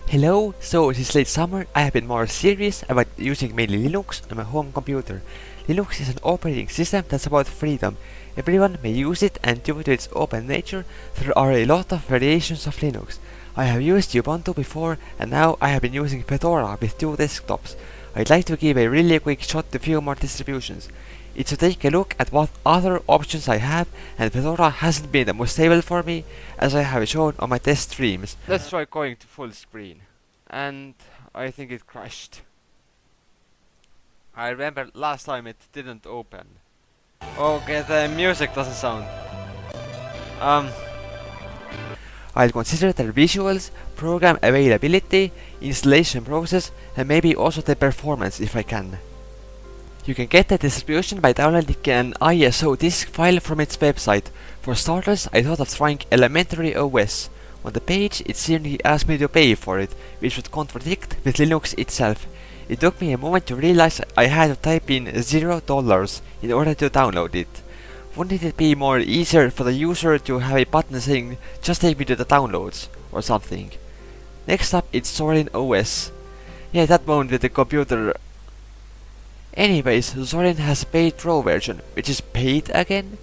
Hello, so this late summer I have been more serious about using mainly Linux on my home computer. Linux is an operating system that's about freedom. Everyone may use it, and due to its open nature, there are a lot of variations of Linux. I have used Ubuntu before, and now I have been using Fedora with 2 desktops. I'd like to give a really quick shot to a few more distributions. It's to take a look at what other options I have, and Fedora hasn't been the most stable for me, as I have shown on my test streams. Let's try going to full screen. And I think it crashed. I remember last time it didn't open. Okay, the music doesn't sound. I'll consider the visuals, program availability, installation process, and maybe also the performance if I can. You can get the distribution by downloading an ISO disk file from its website. For starters, I thought of trying Elementary OS. On the page, it seemingly asked me to pay for it, which would contradict with Linux itself. It took me a moment to realize I had to type in $0 in order to download it. Wouldn't it be more easier for the user to have a button saying, just take me to the downloads, or something? Next up, it's Zorin OS. Yeah, that one with the computer. Anyways, Zorin has a paid pro version, which is paid again.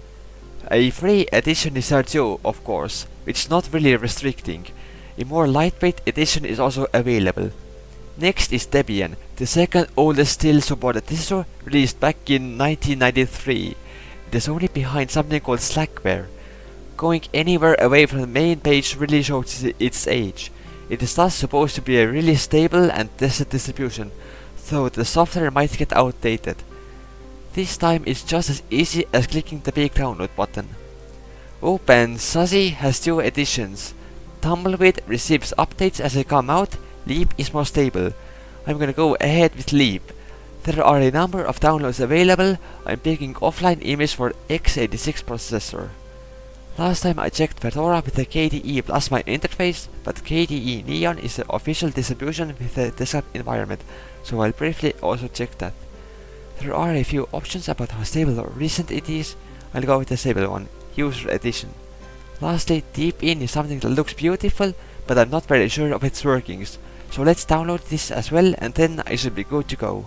A free edition is there too, of course, which is not really restricting. A more lightweight edition is also available. Next is Debian, the second oldest still supported distro, released back in 1993. It is only behind something called Slackware. Going anywhere away from the main page really shows its age. It is thus supposed to be a really stable and tested distribution, though the software might get outdated. This time it's just as easy as clicking the big download button. OpenSUSE has 2 editions. Tumbleweed receives updates as they come out. Leap is more stable. I'm gonna go ahead with Leap. There are a number of downloads available. I'm picking offline image for x86 processor. Last time I checked Fedora with the KDE Plasma interface, but KDE Neon is the official distribution with the desktop environment, so I'll briefly also check that. There are a few options about how stable or recent it is. I'll go with the stable one, User Edition. Lastly, Deepin is something that looks beautiful, but I'm not very sure of its workings, so let's download this as well, and then I should be good to go.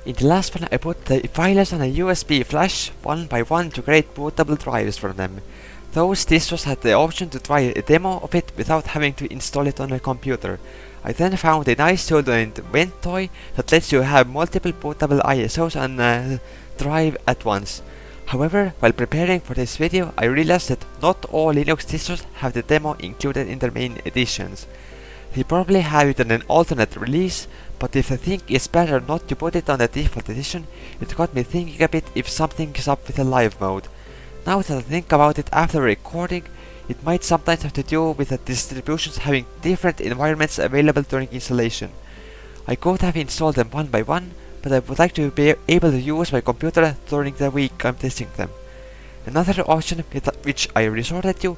In the last one I put the files on a USB flash one by one to create bootable drives from them. Those distros had the option to try a demo of it without having to install it on a computer. I then found a nice tool named Windowsi that lets you have multiple bootable ISOs on a drive at once. However, while preparing for this video, I realized that not all Linux distros have the demo included in their main editions. They probably have it in an alternate release, but if I think it's better not to put it on the default edition, it got me thinking a bit if something is up with the live mode. Now that I think about it after recording, it might sometimes have to do with the distributions having different environments available during installation. I could have installed them one by one, but I would like to be able to use my computer during the week I'm testing them. Another option which I resorted to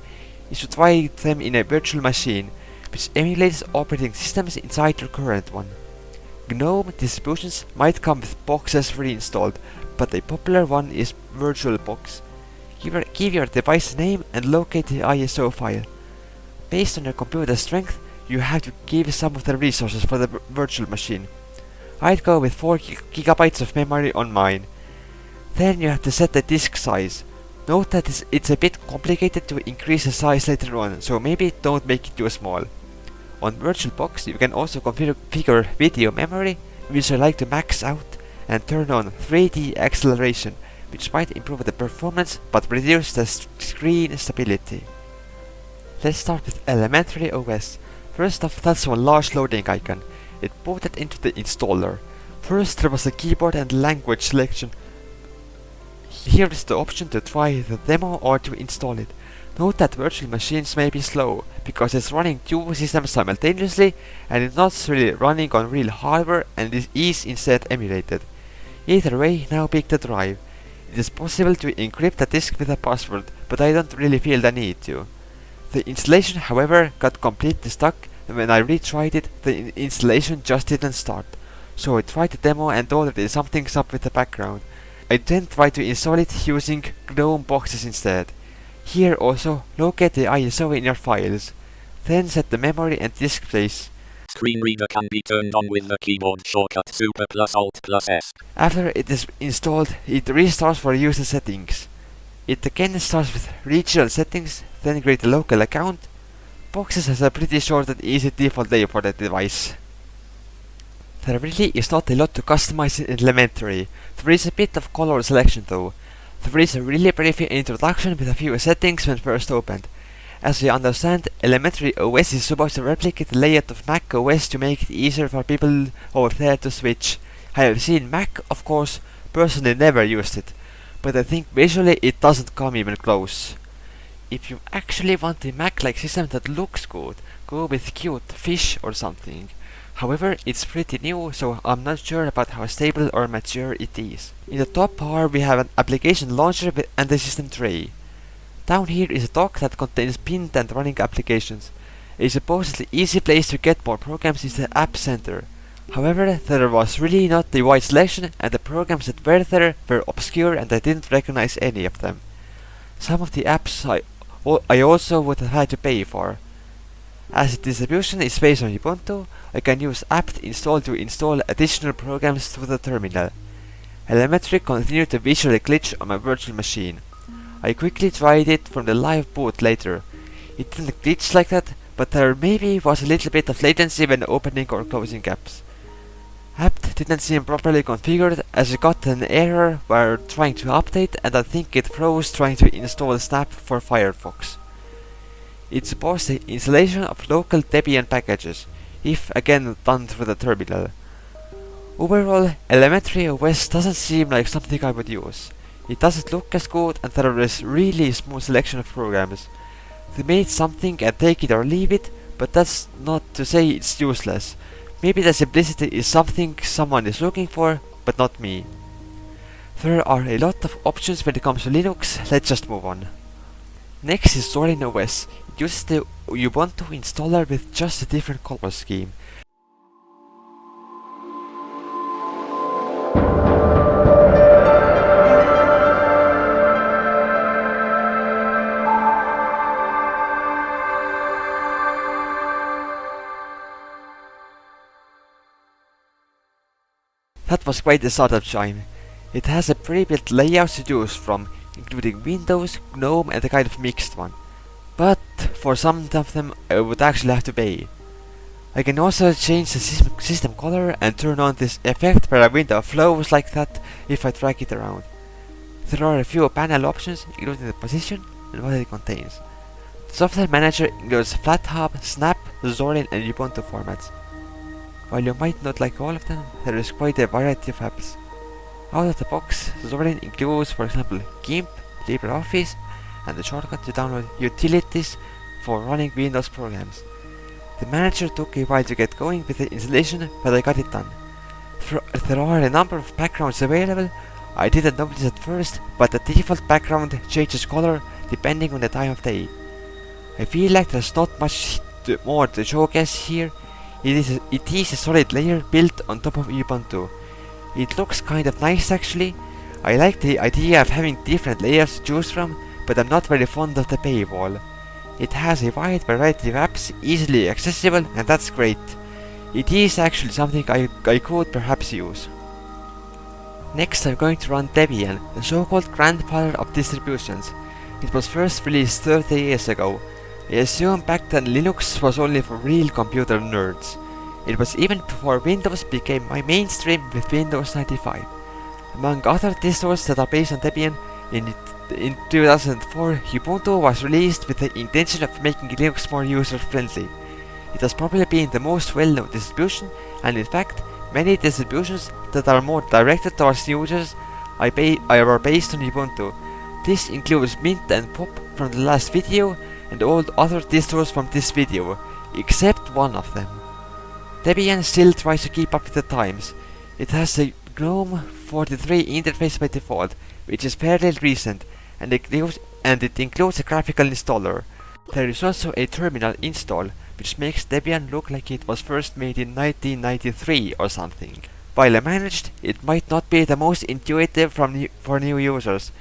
is to try them in a virtual machine, which emulates operating systems inside your current one. GNOME distributions might come with boxes pre-installed, but a popular one is VirtualBox. Give your device name and locate the ISO file. Based on your computer strength, you have to give some of the resources for the virtual machine. I'd go with 4 GB of memory on mine. Then you have to set the disk size. Note that it's a bit complicated to increase the size later on, so maybe don't make it too small. On VirtualBox you can also configure video memory, which I like to max out, and turn on 3D acceleration, which might improve the performance but reduce the screen stability. Let's start with Elementary OS. First off, that's one large loading icon. It booted into the installer. First there was the keyboard and language selection. Here is the option to try the demo or to install it. Note that virtual machines may be slow, because it's running 2 systems simultaneously and it's not really running on real hardware and is instead emulated. Either way, now pick the drive. It is possible to encrypt the disk with a password, but I don't really feel the need to. The installation, however, got completely stuck, and when I retried it, the installation just didn't start. So I tried the demo and already something's up with the background. I then tried to install it using GNOME boxes instead. Here also, locate the ISO in your files. Then set the memory and disk place. screen reader can be turned on with the keyboard shortcut Super plus Alt plus S. After it is installed, it restarts for user settings. It again starts with regional settings, then create a local account. Boxes has a pretty short and easy default layout for the device. There really is not a lot to customize in elementary. There is a bit of color selection though. There is a really brief introduction with a few settings when first opened. As we understand, elementary OS is supposed to replicate the layout of Mac OS to make it easier for people over there to switch. I have seen Mac, of course, personally never used it, but I think visually it doesn't come even close. If you actually want a Mac-like system that looks good, go with cute fish or something. However, it's pretty new, so I'm not sure about how stable or mature it is. In the top bar we have an application launcher and a system tray. Down here is a dock that contains pinned and running applications. A supposedly easy place to get more programs is the App Center. However, there was really not a wide selection, and the programs that were there were obscure and I didn't recognize any of them. Some of the apps I also would have had to pay for. As the distribution is based on Ubuntu, I can use apt install to install additional programs through the terminal. Elementary continued to visually glitch on my virtual machine. I quickly tried it from the live boot later. It didn't glitch like that, but there maybe was a little bit of latency when opening or closing apps. Apt didn't seem properly configured as it got an error while trying to update, and I think it froze trying to install Snap for Firefox. It supports the installation of local Debian packages, if again done through the terminal. Overall, elementary OS doesn't seem like something I would use. It doesn't look as good, and there is really small selection of programs. They made something and take it or leave it, but that's not to say it's useless. Maybe the simplicity is something someone is looking for, but not me. There are a lot of options when it comes to Linux, let's just move on. Next is Zorin OS. It uses the Ubuntu installer with just a different color scheme. That was quite a startup chime. It has a pre-built layout to choose from, including Windows, GNOME and a kind of mixed one. But for some of them I would actually have to pay. I can also change the system color and turn on this effect where a window flows like that if I drag it around. There are a few panel options, including the position and what it contains. The software manager includes FlatHub, Snap, Zorin and Ubuntu formats. While you might not like all of them, there is quite a variety of apps. Out of the box, Zorin includes, for example, GIMP, LibreOffice, and the shortcut to download utilities for running Windows programs. The manager took a while to get going with the installation, but I got it done. There are a number of backgrounds available. I didn't notice at first, but the default background changes color depending on the time of day. I feel like there's not much more to showcase here. It is a solid layer built on top of Ubuntu. It looks kind of nice actually. I like the idea of having different layers to choose from, but I'm not very fond of the paywall. It has a wide variety of apps, easily accessible, and that's great. It is actually something I could perhaps use. Next I'm going to run Debian, the so-called grandfather of distributions. It was first released 30 years ago. I assume back then Linux was only for real computer nerds. It was even before Windows became my mainstream with Windows 95. Among other distros that are based on Debian, in 2004 Ubuntu was released with the intention of making Linux more user-friendly. It has probably been the most well-known distribution, and in fact, many distributions that are more directed towards users are based on Ubuntu. This includes Mint and Pop from the last video, and all other distros from this video, except one of them. Debian still tries to keep up with the times. It has a GNOME 43 interface by default, which is fairly recent, and it includes a graphical installer. There is also a terminal install, which makes Debian look like it was first made in 1993 or something. While I managed, it might not be the most intuitive for new users,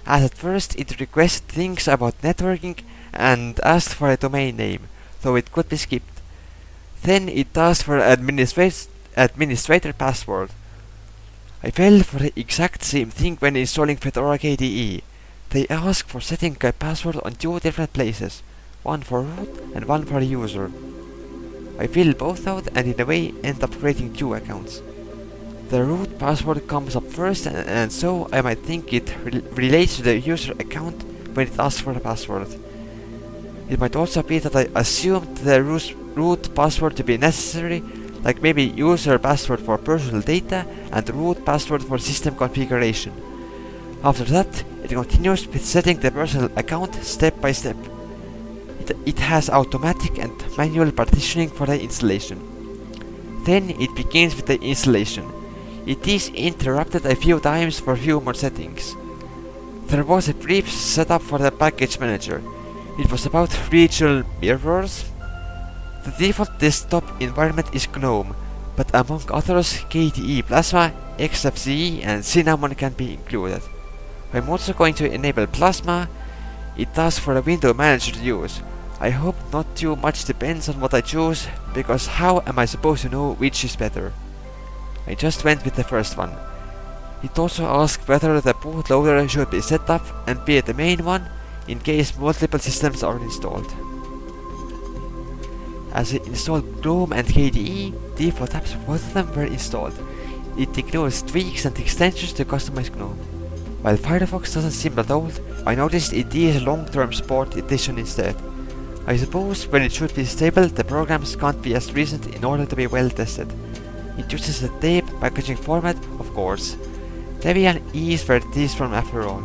as at first it requested things about networking and asked for a domain name, though it could be skipped. Then it asks for administrator password. I fell for the exact same thing when installing Fedora KDE. They ask for setting a password on 2 different places, one for root and one for user. I fill both out and in a way end up creating 2 accounts. The root password comes up first, and so I might think it relates to the user account when it asks for a password. It might also be that I assumed the root password to be necessary, like maybe user password for personal data and root password for system configuration. After that, it continues with setting the personal account step by step. It has automatic and manual partitioning for the installation. Then it begins with the installation. It is interrupted a few times for few more settings. There was a brief setup for the package manager. It was about regional mirrors. The default desktop environment is GNOME, but among others KDE Plasma, XFCE and Cinnamon can be included. I'm also going to enable Plasma. It asks for a window manager to use. I hope not too much depends on what I choose, because how am I supposed to know which is better? I just went with the first one. It also asks whether the bootloader should be set up and be the main one, in case multiple systems are installed. As I installed GNOME and KDE, default apps for both of them were installed. It ignores tweaks and extensions to customize GNOME. While Firefox doesn't seem that old, I noticed it is a long-term support edition instead. I suppose when it should be stable, the programs can't be as recent in order to be well tested. It uses the tape packaging format, of course. Debian is where it is from after all.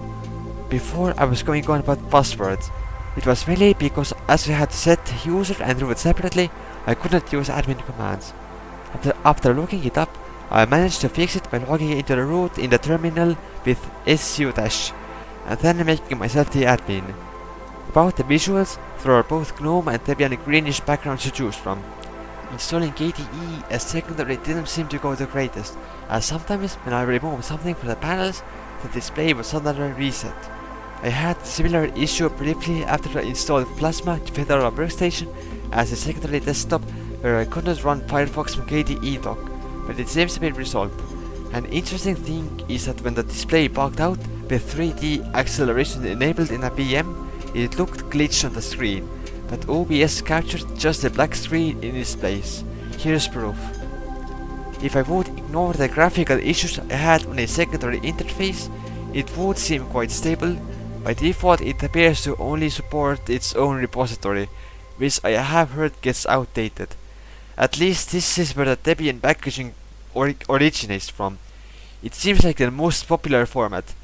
Before I was going on about passwords. It was mainly because as we had to set user and root separately, I couldn't use admin commands. After looking it up, I managed to fix it by logging into the root in the terminal with su-, and then making myself the admin. About the visuals, there are both GNOME and Debian greenish backgrounds to choose from. Installing KDE as secondary didn't seem to go the greatest, as sometimes when I removed something from the panels, the display would suddenly reset. I had a similar issue briefly after I installed Plasma to Fedora Workstation as a secondary desktop where I couldn't run Firefox from KDE dock, but it seems to be resolved. An interesting thing is that when the display bugged out with 3D acceleration enabled in a VM, it looked glitched on the screen, but OBS captured just a black screen in its place. Here's proof. If I would ignore the graphical issues I had on a secondary interface, it would seem quite stable. By default, it appears to only support its own repository, which I have heard gets outdated. At least this is where the Debian packaging originates from. It seems like the most popular format.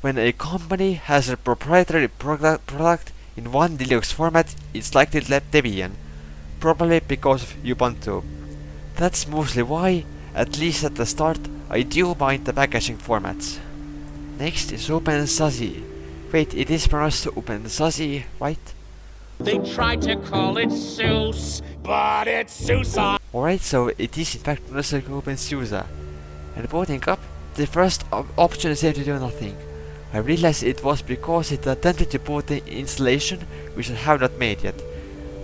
When a company has a proprietary product in one Linux format, it's likely Debian, probably because of Ubuntu. That's mostly why, at least at the start, I do mind the packaging formats. Next is OpenSUSE. Wait, it is pronounced OpenSUSE, right? They tried to call it SUSE, but it's SUSE. Alright, so it is in fact pronounced like OpenSUSE. And booting up, the first option seemed to do nothing. I realized it was because it attempted to boot the installation, which I have not made yet.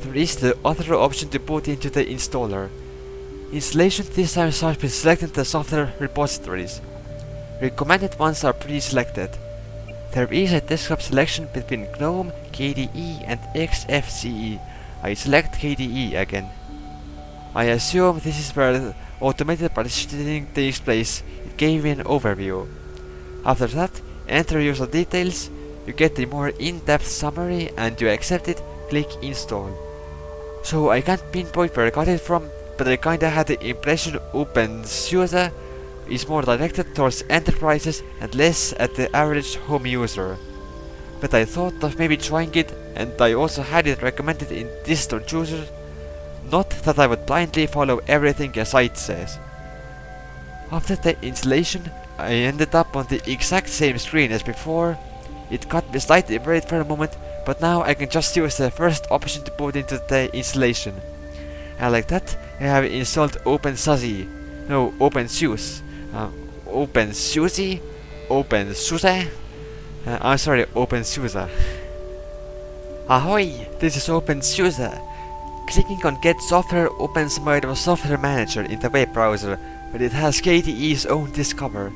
There is the other option to boot into the installer. Installation this time starts with selecting the software repositories. Recommended ones are pre-selected. There is a desktop selection between GNOME, KDE and XFCE. I select KDE again. I assume this is where the automated partitioning takes place. It gave me an overview. After that, enter user details, you get a more in-depth summary and you accept it, click install. So I can't pinpoint where I got it from, but I kinda had the impression OpenSUSE is more directed towards enterprises and less at the average home user. But I thought of maybe trying it, and I also had it recommended in Distros choosers. Not that I would blindly follow everything a site says. After the installation, I ended up on the exact same screen as before. It got me slightly worried for a moment, but now I can just use the first option to put into the installation. And like that, I have installed OpenSUSE. No, OpenSUSE. OpenSUSE? OpenSUSE? I'm sorry, OpenSUSE. Ahoy! This is OpenSUSE. Clicking on Get Software opens Microsoft Software Manager in the web browser, but it has KDE's own Discover.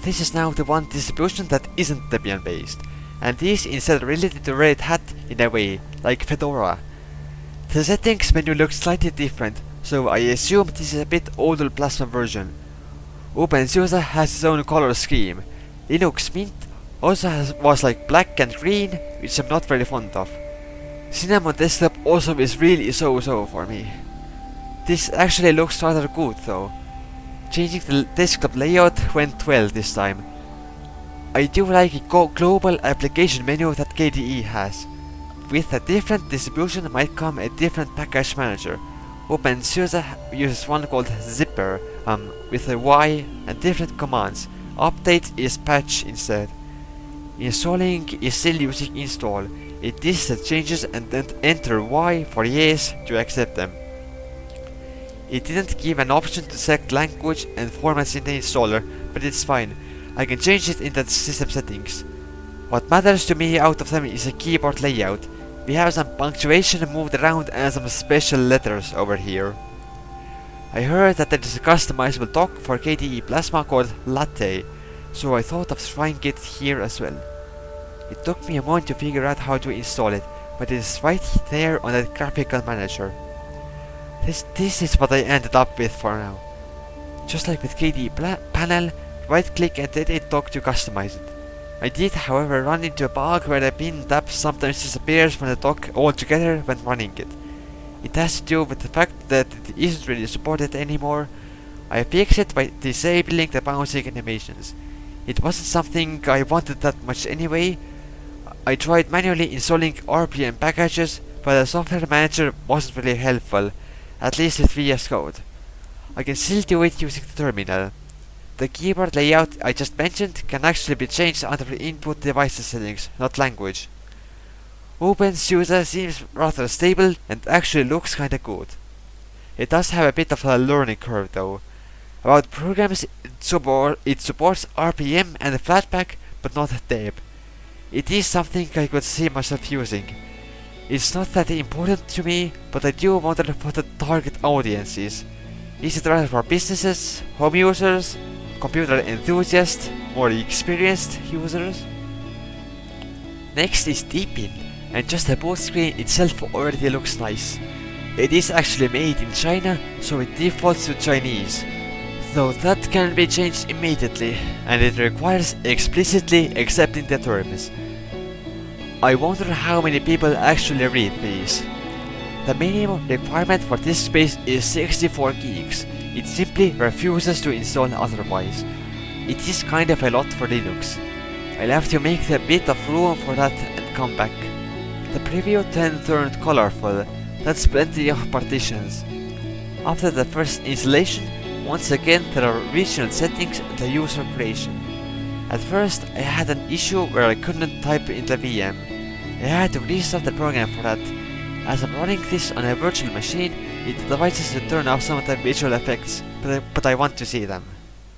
This is now the one distribution that isn't Debian based, and is instead related to Red Hat in a way, like Fedora. The settings menu looks slightly different, so I assume this is a bit older Plasma version. OpenSUSE has its own color scheme. Linux Mint also was like black and green, which I'm not very fond of. Cinnamon Desktop also is really so-so for me. This actually looks rather good though. Changing the desktop layout went well this time. I do like a global application menu that KDE has. With a different distribution might come a different package manager. OpenSUSE uses one called Zipper, with a Y and different commands. Update is patch instead. Installing is still using install. It lists changes and then enter Y for yes to accept them. It didn't give an option to select language and formats in the installer, but it's fine. I can change it in the system settings. What matters to me out of them is a keyboard layout. We have some punctuation moved around and some special letters over here. I heard that there is a customizable dock for KDE Plasma called Latte, so I thought of trying it here as well. It took me a moment to figure out how to install it, but it is right there on the graphical manager. This is what I ended up with for now. Just like with KDE panel, right click and edit dock to customize it. I did however run into a bug where the pin tab sometimes disappears from the dock altogether when running it. It has to do with the fact that it isn't really supported anymore. I fixed it by disabling the bouncing animations. It wasn't something I wanted that much anyway. I tried manually installing RPM packages, but the software manager wasn't really helpful, at least with VS Code. I can still do it using the terminal. The keyboard layout I just mentioned can actually be changed under the input devices settings, not language. OpenSUSE seems rather stable and actually looks kinda good. It does have a bit of a learning curve though. About programs, it supports RPM and Flatpak, but not Deb. It is something I could see myself using. It's not that important to me, but I do wonder what the target audience is. Is it rather for businesses, home users, computer enthusiasts, more experienced users? Next is Deepin, and just the boot screen itself already looks nice. It is actually made in China, so it defaults to Chinese, though that can be changed immediately, and it requires explicitly accepting the terms. I wonder how many people actually read these. The minimum requirement for disk space is 64 gigs. It simply refuses to install otherwise. It is kind of a lot for Linux. I'll have to make a bit of room for that and come back. The preview then turned colorful. That's plenty of partitions. After the first installation, once again there are regional settings and the user creation. At first I had an issue where I couldn't type in the VM. I had to restart the program for that. As I'm running this on a virtual machine, it devices to turn off some of the visual effects, but I want to see them.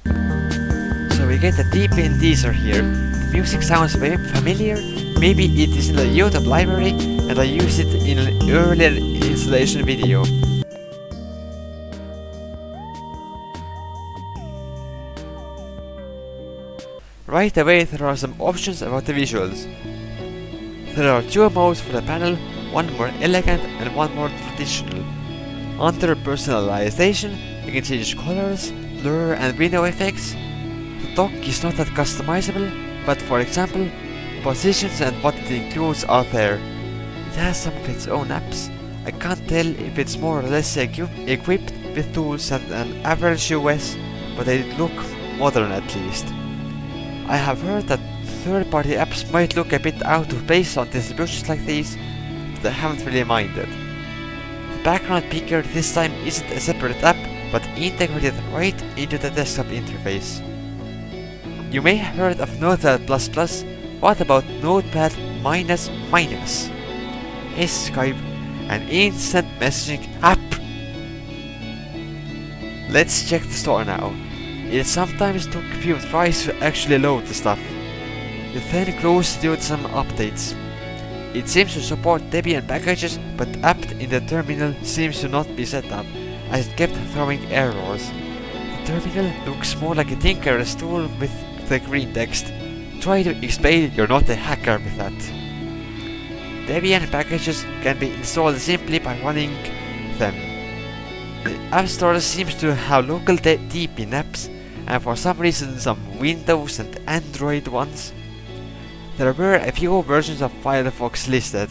So we get a Deepin teaser here. The music sounds very familiar. Maybe it is in the YouTube library and I used it in an earlier installation video. Right away there are some options about the visuals. There are two modes for the panel, one more elegant and one more traditional. Under personalization, you can change colors, blur and window effects. The dock is not that customizable, but for example, positions and what it includes are there. It has some of its own apps. I can't tell if it's more or less equipped with tools than an average OS, but they look modern at least. I have heard that third-party apps might look a bit out of place on distributions like these, but I haven't really minded. The background picker this time isn't a separate app, but integrated right into the desktop interface. You may have heard of Notepad++, what about Notepad --? Skype, an instant messaging app. Let's check the store now. It sometimes took a few tries to actually load the stuff. It then closed due to some updates. It seems to support Debian packages, but apt in the terminal seems to not be set up, as it kept throwing errors. The terminal looks more like a tinkerer's tool with the green text. Try to explain you're not a hacker with that. Debian packages can be installed simply by running them. The App Store seems to have local Deepin apps, and for some reason some Windows and Android ones. There were a few versions of Firefox listed,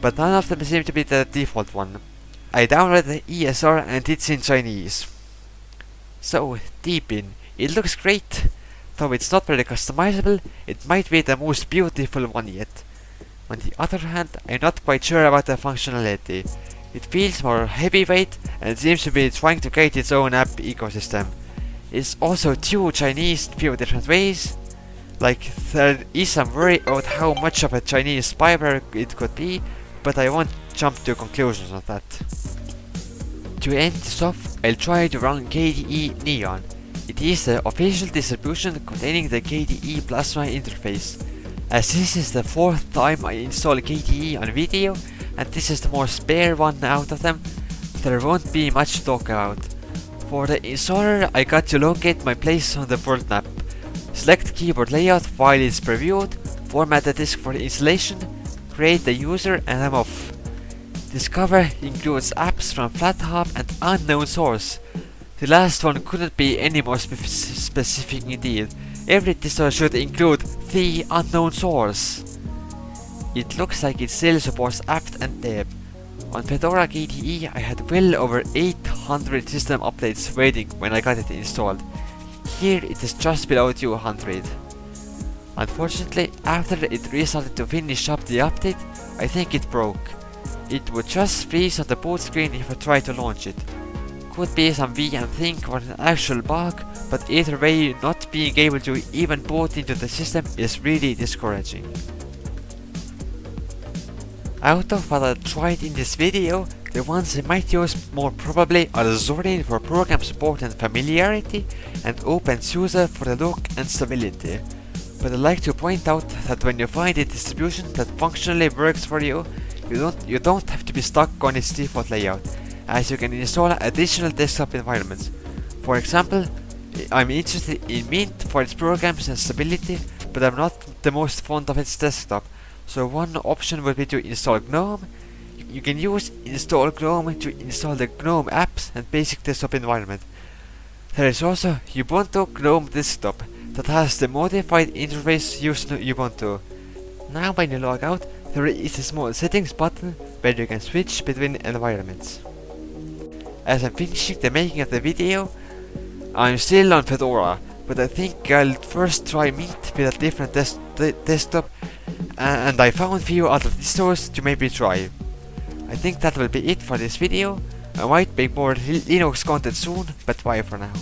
but none of them seem to be the default one. I downloaded the ESR and it's in Chinese. So, Deepin. It looks great. Though it's not very customizable, it might be the most beautiful one yet. On the other hand, I'm not quite sure about the functionality. It feels more heavyweight and seems to be trying to create its own app ecosystem. It's also too Chinese in few different ways. Like, there is some worry about how much of a Chinese spyware it could be, but I won't jump to conclusions on that. To end this off, I'll try to run KDE Neon. It is the official distribution containing the KDE Plasma interface. As this is the 4th time I install KDE on video, and this is the more spare one out of them, there won't be much to talk about. For the installer, I got to locate my place on the world map. Select keyboard layout while it's previewed, format the disk for installation, create the user, and I'm off. Discover includes apps from FlatHub and unknown source. The last one couldn't be any more specific indeed. Every distro should include the unknown source. It looks like it still supports apt and deb. On Fedora KDE I had well over 800 system updates waiting when I got it installed. Here it is just below 200. Unfortunately, after it restarted to finish up the update, I think it broke. It would just freeze on the boot screen if I tried to launch it. Could be some VM thing or an actual bug, but either way, not being able to even boot into the system is really discouraging. Out of what I tried in this video, the ones I might use more probably are Zorin for program support and familiarity, and OpenSUSE for the look and stability. But I'd like to point out that when you find a distribution that functionally works for you, you don't have to be stuck on its default layout, as you can install additional desktop environments. For example, I'm interested in Mint for its programs and stability, but I'm not the most fond of its desktop, so one option would be to install GNOME. You can use install GNOME to install the GNOME apps and basic desktop environment. There is also Ubuntu GNOME Desktop that has the modified interface used in Ubuntu. Now when you log out, there is a small settings button where you can switch between environments. As I'm finishing the making of the video, I'm still on Fedora, but I think I'll first try Mint with a different desktop, and I found few other distros to maybe try. I think that will be it for this video. I might make more Linux content soon, but bye for now.